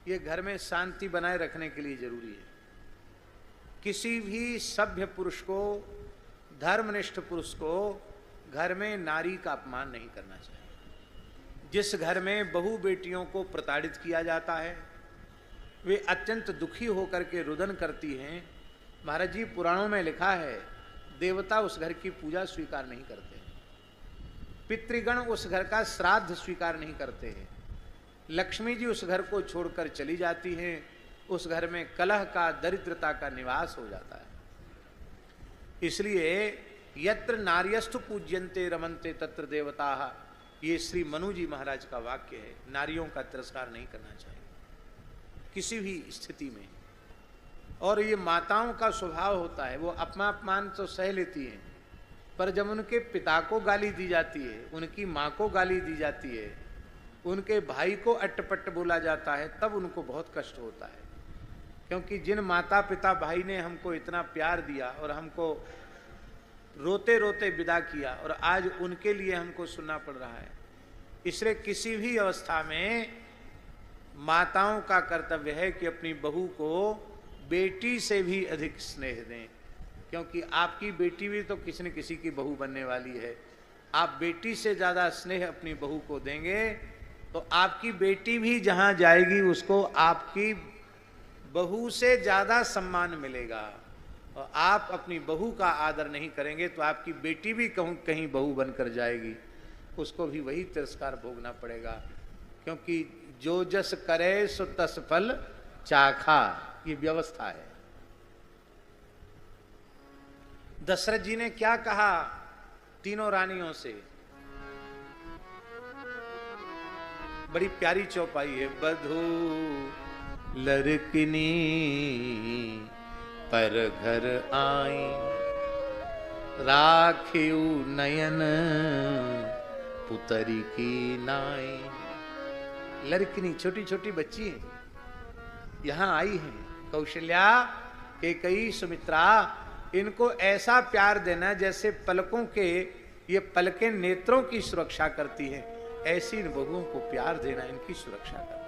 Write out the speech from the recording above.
ये घर में शांति बनाए रखने के लिए जरूरी है। किसी भी सभ्य पुरुष को, धर्मनिष्ठ पुरुष को घर में नारी का अपमान नहीं करना चाहिए। जिस घर में बहू बेटियों को प्रताड़ित किया जाता है, वे अत्यंत दुखी होकर के रुदन करती हैं। महाराज जी, पुराणों में लिखा है देवता उस घर की पूजा स्वीकार नहीं करते, पितृगण उस घर का श्राद्ध स्वीकार नहीं करते हैं, लक्ष्मी जी उस घर को छोड़कर चली जाती हैं, उस घर में कलह का, दरिद्रता का निवास हो जाता है। इसलिए यत्र नार्यस्तु पूज्यन्ते रमन्ते तत्र देवताः, ये श्री मनु जी महाराज का वाक्य है। नारियों का तिरस्कार नहीं करना चाहिए किसी भी स्थिति में। और ये माताओं का स्वभाव होता है, वो अपमान तो सह लेती हैं, पर जब उनके पिता को गाली दी जाती है, उनकी माँ को गाली दी जाती है, उनके भाई को अट्टपट्ट बोला जाता है, तब उनको बहुत कष्ट होता है। क्योंकि जिन माता पिता भाई ने हमको इतना प्यार दिया और हमको रोते रोते विदा किया, और आज उनके लिए हमको सुनना पड़ रहा है। इसलिए किसी भी अवस्था में माताओं का कर्तव्य है कि अपनी बहू को बेटी से भी अधिक स्नेह दें, क्योंकि आपकी बेटी भी तो किसी न किसी की बहू बनने वाली है। आप बेटी से ज़्यादा स्नेह अपनी बहू को देंगे तो आपकी बेटी भी जहाँ जाएगी उसको आपकी बहू से ज़्यादा सम्मान मिलेगा। और आप अपनी बहू का आदर नहीं करेंगे तो आपकी बेटी भी कहीं बहू बनकर जाएगी, उसको भी वही तिरस्कार भोगना पड़ेगा। क्योंकि जो जस करे सो तस फल चाखा, ये व्यवस्था है। दशरथ जी ने क्या कहा तीनों रानियों से, बड़ी प्यारी चौपाई है। बधू लड़किनी पर घर आई, राखियु नयन पुतरी की नाई। लड़किनी छोटी छोटी बच्ची है, यहां आई है। कौशल्या, कैकेयी, सुमित्रा, इनको ऐसा प्यार देना जैसे पलकों के ये पलकें नेत्रों की सुरक्षा करती हैं, ऐसी इन बहुओं को प्यार देना, इनकी सुरक्षा करना।